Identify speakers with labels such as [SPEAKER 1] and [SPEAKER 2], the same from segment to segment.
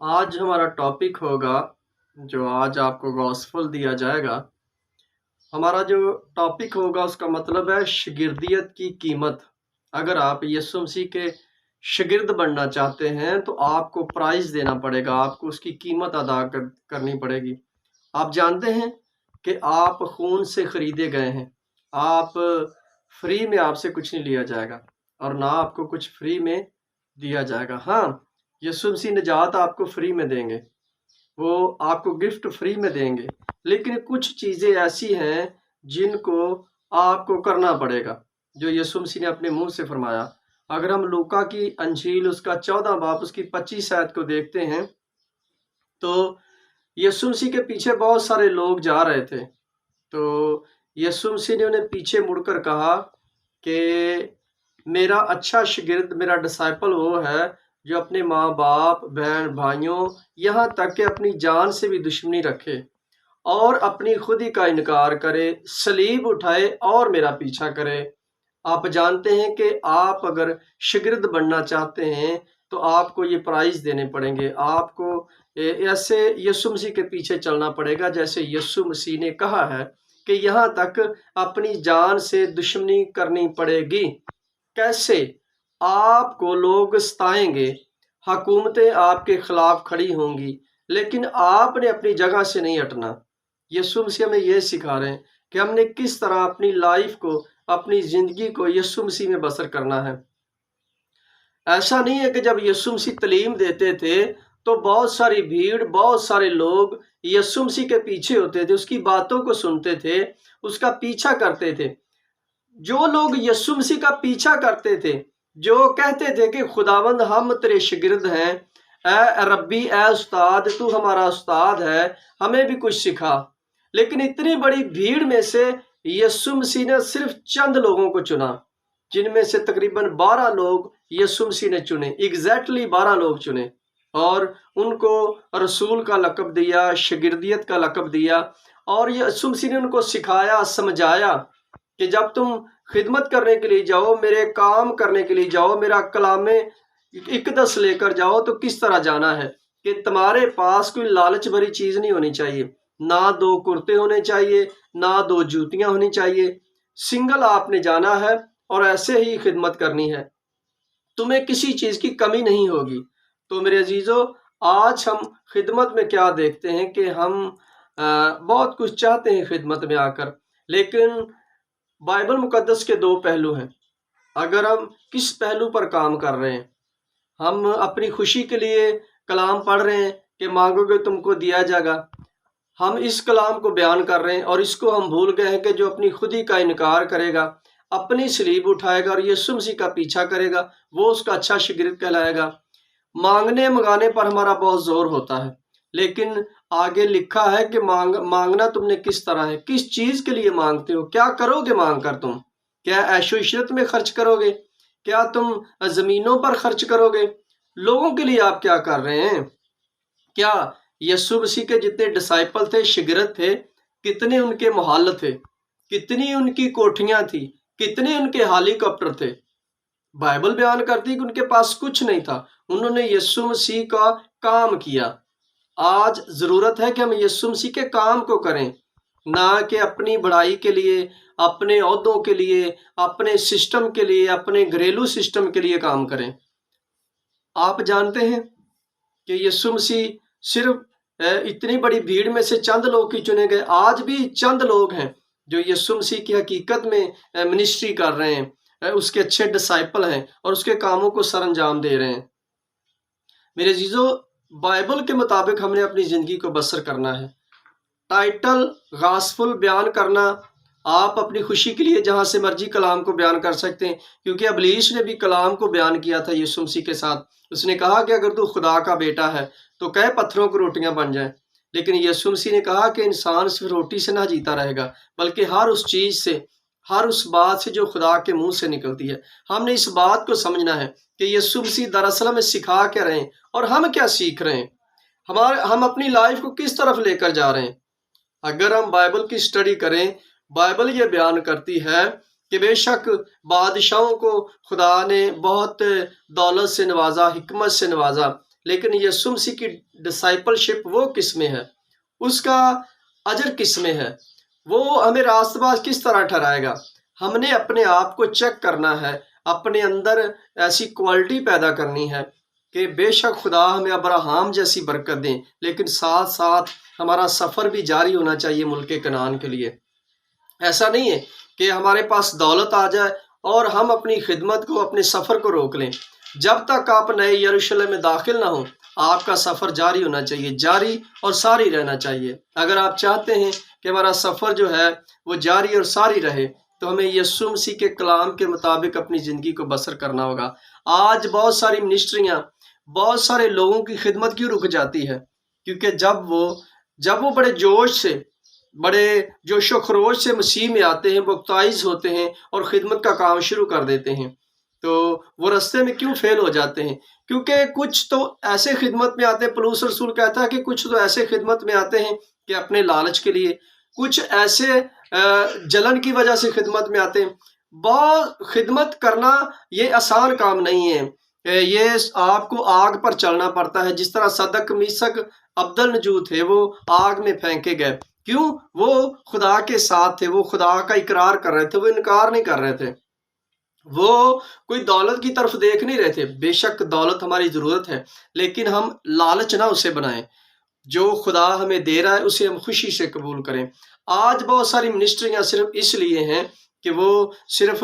[SPEAKER 1] آج ہمارا ٹاپک ہوگا، جو آج آپ کو گاسپل دیا جائے گا۔ ہمارا جو ٹاپک ہوگا اس کا مطلب ہے شاگردیت کی قیمت۔ اگر آپ یسوع مسیح کے شاگرد بننا چاہتے ہیں تو آپ کو پرائز دینا پڑے گا، آپ کو اس کی قیمت ادا کرنی پڑے گی۔ آپ جانتے ہیں کہ آپ خون سے خریدے گئے ہیں، آپ فری میں آپ سے کچھ نہیں لیا جائے گا اور نہ آپ کو کچھ فری میں دیا جائے گا۔ ہاں، یسوع مسیح نجات آپ کو فری میں دیں گے، وہ آپ کو گفٹ فری میں دیں گے، لیکن کچھ چیزیں ایسی ہیں جن کو آپ کو کرنا پڑے گا، جو یسوع مسیح نے اپنے منہ سے فرمایا۔ اگر ہم لوکا کی انجیل اس کا 14 باب اس کی 25 آیت کو دیکھتے ہیں تو یسوع مسیح کے پیچھے بہت سارے لوگ جا رہے تھے، تو یسوع مسیح نے انہیں پیچھے مڑ کر کہا کہ میرا اچھا شاگرد، میرا ڈسائپل وہ ہے جو اپنے ماں باپ، بہن بھائیوں، یہاں تک کہ اپنی جان سے بھی دشمنی رکھے اور اپنی خودی کا انکار کرے، صلیب اٹھائے اور میرا پیچھا کرے۔ آپ جانتے ہیں کہ آپ اگر شاگرد بننا چاہتے ہیں تو آپ کو یہ پرائز دینے پڑیں گے، آپ کو ایسے یسوع مسیح کے پیچھے چلنا پڑے گا جیسے یسوع مسیح نے کہا ہے کہ یہاں تک اپنی جان سے دشمنی کرنی پڑے گی۔ کیسے؟ آپ کو لوگ ستائیں گے، حکومتیں آپ کے خلاف کھڑی ہوں گی، لیکن آپ نے اپنی جگہ سے نہیں ہٹنا۔ یسوع مسیح ہمیں یہ سکھا رہے ہیں کہ ہم نے کس طرح اپنی لائف کو، اپنی زندگی کو یسوع مسیح میں بسر کرنا ہے۔ ایسا نہیں ہے کہ جب یسوع مسیح تعلیم دیتے تھے تو بہت ساری بھیڑ، بہت سارے لوگ یسوع مسیح کے پیچھے ہوتے تھے، اس کی باتوں کو سنتے تھے، اس کا پیچھا کرتے تھے۔ جو لوگ یسوع مسیح کا پیچھا کرتے تھے، جو کہتے تھے کہ خداوند ہم تیرے شاگرد ہیں، اے ربی، اے استاد، تو ہمارا استاد ہے، ہمیں بھی کچھ سکھا، لیکن اتنی بڑی بھیڑ میں سے یسوع مسیح نے صرف چند لوگوں کو چنا، جن میں سے تقریباً 12 لوگ یسوع مسیح نے چنے، ایگزیکٹلی 12 لوگ چنے، اور ان کو رسول کا لقب دیا، شاگردیت کا لقب دیا، اور یسوع مسیح نے ان کو سکھایا، سمجھایا کہ جب تم خدمت کرنے کے لیے جاؤ، میرے کام کرنے کے لیے جاؤ، میرا کلام اقدس لے کر جاؤ تو کس طرح جانا ہے کہ تمہارے پاس کوئی لالچ بھری چیز نہیں ہونی چاہیے، نہ 2 کرتے ہونے چاہیے، نہ 2 جوتیاں ہونی چاہیے، سنگل آپ نے جانا ہے اور ایسے ہی خدمت کرنی ہے، تمہیں کسی چیز کی کمی نہیں ہوگی۔ تو میرے عزیزو، آج ہم خدمت میں کیا دیکھتے ہیں کہ ہم بہت کچھ چاہتے ہیں خدمت میں آ کر، لیکن بائبل مقدس کے 2 پہلو ہیں۔ اگر ہم کس پہلو پر کام کر رہے ہیں، ہم اپنی خوشی کے لیے کلام پڑھ رہے ہیں کہ مانگو گے تم کو دیا جائے گا، ہم اس کلام کو بیان کر رہے ہیں اور اس کو ہم بھول گئے ہیں کہ جو اپنی خودی کا انکار کرے گا، اپنی صلیب اٹھائے گا اور یسوع مسیح کا پیچھا کرے گا، وہ اس کا اچھا شاگرد کہلائے گا۔ مانگنے منگانے پر ہمارا بہت زور ہوتا ہے، لیکن آگے لکھا ہے کہ مانگنا تم نے کس طرح ہے، کس چیز کے لیے مانگتے ہو، کیا کرو گے مانگ کر تم؟ کیا عیش و عشرت میں خرچ کرو گے؟ کیا تم زمینوں پر خرچ کرو گے؟ لوگوں کے لیے آپ کیا کر رہے ہیں؟ کیا یسوع مسیح کے جتنے ڈسائپل تھے، شاگرد تھے، کتنے ان کے محل تھے، کتنی ان کی کوٹھیاں تھی، کتنے ان کے ہیلی کاپٹر تھے؟ بائبل بیان کرتی کہ ان کے پاس کچھ نہیں تھا، انہوں نے یسوع مسیح کا کام کیا۔ آج ضرورت ہے کہ ہم یسوع مسیح کے کام کو کریں، نہ کہ اپنی بڑائی کے لیے، اپنے عہدوں کے لیے، اپنے سسٹم کے لیے، اپنے گھریلو سسٹم کے لیے کام کریں۔ آپ جانتے ہیں کہ یسوع مسیح صرف اتنی بڑی بھیڑ میں سے چند لوگ ہی چنے گئے، آج بھی چند لوگ ہیں جو یسوع مسیح کی حقیقت میں منسٹری کر رہے ہیں، اس کے اچھے ڈسائپل ہیں اور اس کے کاموں کو سر انجام دے رہے ہیں۔ میرے عزیزو، بائبل کے مطابق ہم نے اپنی زندگی کو بسر کرنا ہے۔ ٹائٹل گاسپل بیان کرنا، آپ اپنی خوشی کے لیے جہاں سے مرضی کلام کو بیان کر سکتے ہیں، کیونکہ ابلیس نے بھی کلام کو بیان کیا تھا یسوع مسیح کے ساتھ۔ اس نے کہا کہ اگر تو خدا کا بیٹا ہے تو کہے پتھروں کو روٹیاں بن جائیں، لیکن یسوع مسیح نے کہا کہ انسان صرف روٹی سے نہ جیتا رہے گا، بلکہ ہر اس چیز سے، ہر اس بات سے جو خدا کے منہ سے نکلتی ہے۔ ہم نے اس بات کو سمجھنا ہے کہ یسوع مسیح دراصل ہمیں سکھا کیا رہے ہیں اور ہم کیا سیکھ رہے ہیں، ہم اپنی لائف کو کس طرف لے کر جا رہے ہیں۔ اگر ہم بائبل کی سٹڈی کریں، بائبل یہ بیان کرتی ہے کہ بے شک بادشاہوں کو خدا نے بہت دولت سے نوازا، حکمت سے نوازا، لیکن یسوع مسیح کی ڈسائپلشپ وہ کس میں ہے، اس کا اجر کس میں ہے، وہ ہمیں راست باز کس طرح ٹھہرائے گا؟ ہم نے اپنے آپ کو چیک کرنا ہے، اپنے اندر ایسی کوالٹی پیدا کرنی ہے کہ بے شک خدا ہمیں ابراہام جیسی برکت دیں، لیکن ساتھ ساتھ ہمارا سفر بھی جاری ہونا چاہیے ملک کنعان کے لیے۔ ایسا نہیں ہے کہ ہمارے پاس دولت آ جائے اور ہم اپنی خدمت کو، اپنے سفر کو روک لیں۔ جب تک آپ نئے یروشلم میں داخل نہ ہوں، آپ کا سفر جاری ہونا چاہیے، جاری اور ساری رہنا چاہیے۔ اگر آپ چاہتے ہیں کہ ہمارا سفر جو ہے وہ جاری اور ساری رہے تو ہمیں یسوع مسیح کے کلام کے مطابق اپنی زندگی کو بسر کرنا ہوگا۔ آج بہت ساری منسٹریاں، بہت سارے لوگوں کی خدمت کیوں رک جاتی ہے؟ کیونکہ جب وہ بڑے جوش سے، بڑے جوش و خروش سے مسیح میں آتے ہیں، بپتائز ہوتے ہیں اور خدمت کا کام شروع کر دیتے ہیں، تو وہ رستے میں کیوں فیل ہو جاتے ہیں؟ کیونکہ کچھ تو ایسے خدمت میں آتے ہیں، پولس رسول کہتا ہے کہ کچھ تو ایسے خدمت میں آتے ہیں کہ اپنے لالچ کے لیے، کچھ ایسے جلن کی وجہ سے خدمت میں آتے ہیں۔ بہت خدمت کرنا یہ آسان کام نہیں ہے، یہ آپ کو آگ پر چلنا پڑتا ہے۔ جس طرح صدق میثق عبدالنجو تھے، وہ آگ میں پھینکے گئے، کیوں؟ وہ خدا کے ساتھ تھے، وہ خدا کا اقرار کر رہے تھے، وہ انکار نہیں کر رہے تھے، وہ کوئی دولت کی طرف دیکھ نہیں رہے تھے۔ بے شک دولت ہماری ضرورت ہے، لیکن ہم لالچ نہ اسے بنائیں، جو خدا ہمیں دے رہا ہے اسے ہم خوشی سے قبول کریں۔ آج بہت ساری منسٹریاں صرف اس لیے ہیں کہ وہ صرف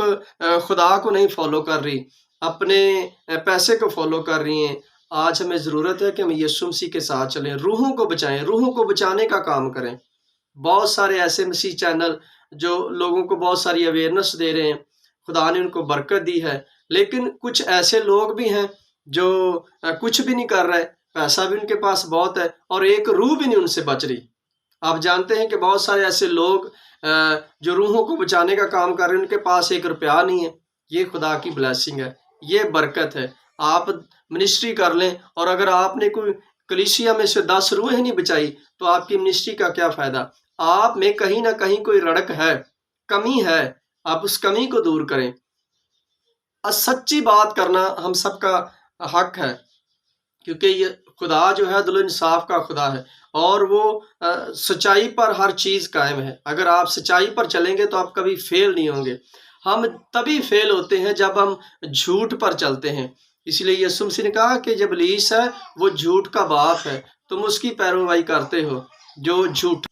[SPEAKER 1] خدا کو نہیں فالو کر رہی، اپنے پیسے کو فالو کر رہی ہیں۔ آج ہمیں ضرورت ہے کہ ہم یسوع مسیح کے ساتھ چلیں، روحوں کو بچائیں، روحوں کو بچانے کا کام کریں۔ بہت سارے ایسے مسیح چینل جو لوگوں کو بہت ساری اویئرنس دے رہے ہیں، خدا نے ان کو برکت دی ہے، لیکن کچھ ایسے لوگ بھی ہیں جو کچھ بھی نہیں کر رہے، پیسہ بھی ان کے پاس بہت ہے اور ایک روح بھی نہیں ان سے بچ رہی۔ آپ جانتے ہیں کہ بہت سارے ایسے لوگ جو روحوں کو بچانے کا کام کر رہے ہیں، ان کے پاس ایک روپیہ نہیں ہے۔ یہ خدا کی بلیسنگ ہے، یہ برکت ہے۔ آپ منسٹری کر لیں، اور اگر آپ نے کوئی کلیسیا میں سے 10 روحیں نہیں بچائی تو آپ کی منسٹری کا کیا فائدہ؟ آپ میں کہیں نہ کہیں کوئی رڑک ہے، کمی ہے، آپ اس کمی کو دور کریں۔ سچی بات کرنا ہم سب کا حق ہے، کیونکہ یہ خدا جو ہے عدل و انصاف کا خدا ہے، اور وہ سچائی پر ہر چیز قائم ہے۔ اگر آپ سچائی پر چلیں گے تو آپ کبھی فیل نہیں ہوں گے۔ ہم تبھی فیل ہوتے ہیں جب ہم جھوٹ پر چلتے ہیں۔ اس لیے یسوع مسیح نے کہا کہ جب ابلیس ہے وہ جھوٹ کا باپ ہے، تم اس کی پیروی کرتے ہو جو جھوٹ۔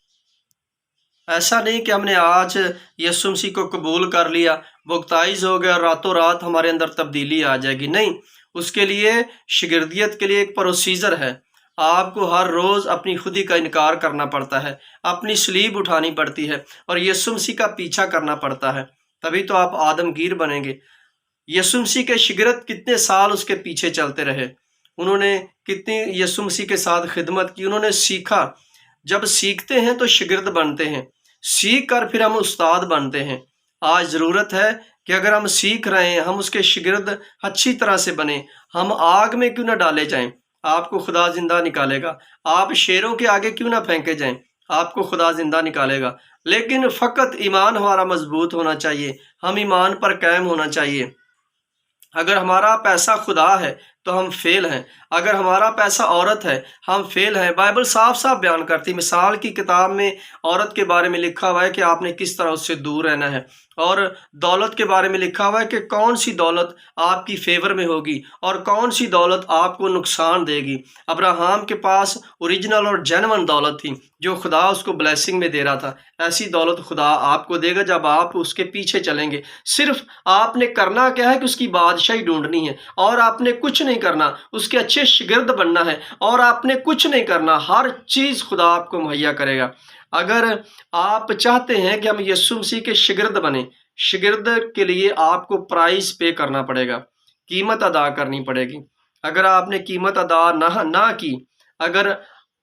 [SPEAKER 1] ایسا نہیں کہ ہم نے آج یسوع مسیح کو قبول کر لیا، بپتائز ہو گیا اور راتوں رات ہمارے اندر تبدیلی آ جائے گی، نہیں۔ اس کے لیے شاگردیت کے لیے ایک پروسیجر ہے۔ آپ کو ہر روز اپنی خودی کا انکار کرنا پڑتا ہے، اپنی صلیب اٹھانی پڑتی ہے اور یسوع مسیح کا پیچھا کرنا پڑتا ہے، تبھی تو آپ آدمگیر بنیں گے۔ یسوع مسیح کے شاگرد کتنے سال اس کے پیچھے چلتے رہے، انہوں نے کتنی یسوع مسیح کے ساتھ خدمت کی، انہوں نے سیکھا۔ جب سیکھتے ہیں تو شاگرد بنتے ہیں، سیکھ کر پھر ہم استاد بنتے ہیں۔ آج ضرورت ہے کہ اگر ہم سیکھ رہے ہیں، ہم اس کے شاگرد اچھی طرح سے بنیں۔ ہم آگ میں کیوں نہ ڈالے جائیں، آپ کو خدا زندہ نکالے گا۔ آپ شیروں کے آگے کیوں نہ پھینکے جائیں، آپ کو خدا زندہ نکالے گا۔ لیکن فقط ایمان ہمارا مضبوط ہونا چاہیے، ہم ایمان پر قائم ہونا چاہیے۔ اگر ہمارا پیسہ خدا ہے تو ہم فیل ہیں، اگر ہمارا پیسہ عورت ہے ہم فیل ہیں۔ بائبل صاف صاف بیان کرتی، مثال کی کتاب میں عورت کے بارے میں لکھا ہوا ہے کہ آپ نے کس طرح اس سے دور رہنا ہے، اور دولت کے بارے میں لکھا ہوا ہے کہ کون سی دولت آپ کی فیور میں ہوگی اور کون سی دولت آپ کو نقصان دے گی۔ ابراہام کے پاس اوریجنل اور جینون دولت تھی جو خدا اس کو بلیسنگ میں دے رہا تھا، ایسی دولت خدا آپ کو دے گا جب آپ اس کے پیچھے چلیں گے۔ صرف آپ نے کرنا کیا ہے کہ اس کی بادشاہی ڈھونڈنی ہے، اور آپ نے کچھ نہیں کرنا، اس کے اچھے شاگرد بننا ہے، اور آپ نے کچھ نہیں کرنا، ہر چیز خدا آپ کو مہیا کرے گا۔ اگر آپ چاہتے ہیں کہ ہم یسوع مسیح کے شاگرد بنیں، شاگرد کے لیے آپ کو پرائز پے کرنا پڑے گا، قیمت ادا کرنی پڑے گی۔ اگر آپ نے قیمت ادا نہ کی، اگر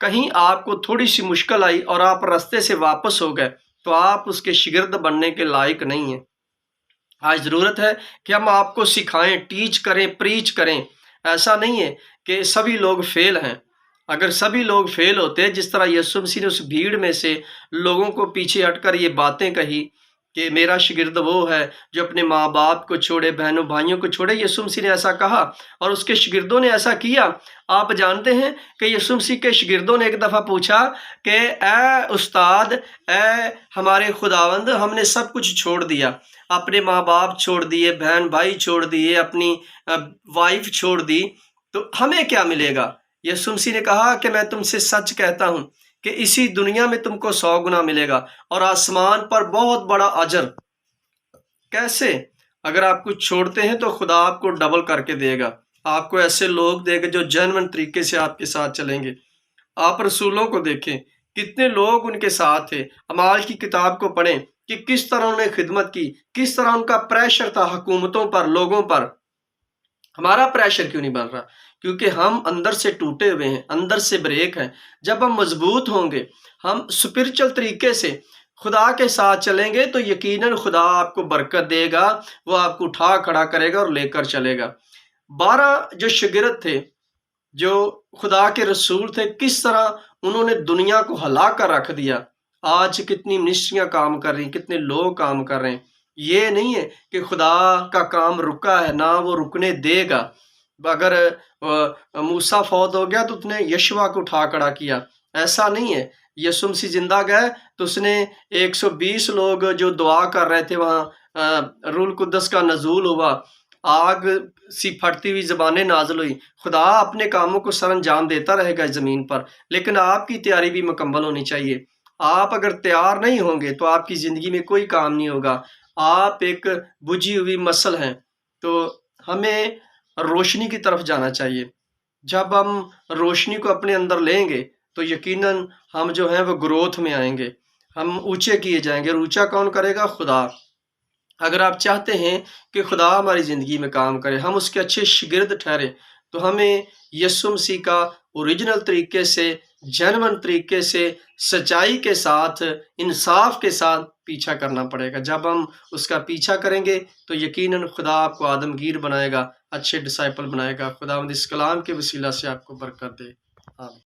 [SPEAKER 1] کہیں آپ کو تھوڑی سی مشکل آئی اور آپ رستے سے واپس ہو گئے، تو آپ اس کے شاگرد بننے کے لائق نہیں ہیں۔ آج ضرورت ہے کہ ہم آپ کو سکھائیں، ٹیچ کریں، پریچ کریں۔ ایسا نہیں ہے کہ سبھی لوگ فیل ہیں۔ اگر سبھی لوگ فیل ہوتے، جس طرح یسوع مسیح نے اس بھیڑ میں سے لوگوں کو پیچھے ہٹ کر یہ باتیں کہی کہ میرا شاگرد وہ ہے جو اپنے ماں باپ کو چھوڑے، بہنوں بھائیوں کو چھوڑے۔ یسوع مسیح نے ایسا کہا اور اس کے شاگردوں نے ایسا کیا۔ آپ جانتے ہیں کہ یسوع مسیح کے شاگردوں نے ایک دفعہ پوچھا کہ اے استاد، اے ہمارے خداوند، ہم نے سب کچھ چھوڑ دیا، اپنے ماں باپ چھوڑ دیے، بہن بھائی چھوڑ دیے، اپنی وائف چھوڑ دی، تو ہمیں کیا ملے گا؟ یسوع مسیح نے کہا کہ میں تم سے سچ کہتا ہوں کہ اسی دنیا میں تم کو 100 گنا ملے گا اور آسمان پر بہت بڑا اجر۔ کیسے؟ اگر آپ کچھ چھوڑتے ہیں تو خدا آپ کو ڈبل کر کے دے گا، آپ کو ایسے لوگ دے گا جو جینوئن طریقے سے آپ کے ساتھ چلیں گے۔ آپ رسولوں کو دیکھیں، کتنے لوگ ان کے ساتھ تھے۔ اعمال کی کتاب کو پڑھیں کہ کس طرح انہوں نے خدمت کی، کس طرح ان کا پریشر تھا حکومتوں پر، لوگوں پر۔ ہمارا پریشر کیوں نہیں بن رہا؟ کیونکہ ہم اندر سے ٹوٹے ہوئے ہیں، اندر سے بریک ہیں۔ جب ہم مضبوط ہوں گے، ہم اسپرچل طریقے سے خدا کے ساتھ چلیں گے تو یقیناً خدا آپ کو برکت دے گا، وہ آپ کو اٹھا کھڑا کرے گا اور لے کر چلے گا۔ 12 جو شاگرد تھے، جو خدا کے رسول تھے، کس طرح انہوں نے دنیا کو ہلا کر رکھ دیا۔ آج کتنی منسٹریاں کام کر رہی ہیں، کتنے لوگ کام کر رہے ہیں۔ یہ نہیں ہے کہ خدا کا کام رکا ہے، نہ وہ رکنے دے گا۔ اگر موسیٰ فوت ہو گیا تو اس نے یشوع کو اٹھا کھڑا کیا، ایسا نہیں ہے۔ یسوع مسیح زندہ گئے تو اس نے 120 لوگ جو دعا کر رہے تھے، وہاں روح القدس کا نزول ہوا، آگ سی پھٹتی ہوئی زبانیں نازل ہوئی۔ خدا اپنے کاموں کو سر انجام دیتا رہے گا اس زمین پر، لیکن آپ کی تیاری بھی مکمل ہونی چاہیے۔ آپ اگر تیار نہیں ہوں گے تو آپ کی زندگی میں کوئی کام نہیں ہوگا۔ آپ ایک بجھی ہوئی مسل ہیں، تو ہمیں روشنی کی طرف جانا چاہیے۔ جب ہم روشنی کو اپنے اندر لیں گے تو یقیناً ہم جو ہیں وہ گروتھ میں آئیں گے، ہم اونچے کیے جائیں گے۔ اور اونچا کون کرے گا؟ خدا۔ اگر آپ چاہتے ہیں کہ خدا ہماری زندگی میں کام کرے، ہم اس کے اچھے شاگرد ٹھہرے، تو ہمیں یسوع مسیح کا اوریجنل طریقے سے، جینوئن طریقے سے، سچائی کے ساتھ، انصاف کے ساتھ پیچھا کرنا پڑے گا۔ جب ہم اس کا پیچھا کریں گے تو یقیناً خدا آپ کو آدمگیر بنائے گا، اچھے ڈسائپل بنائے گا۔ خداوند اس کلام کے وسیلہ سے آپ کو برکت دے۔ آمین۔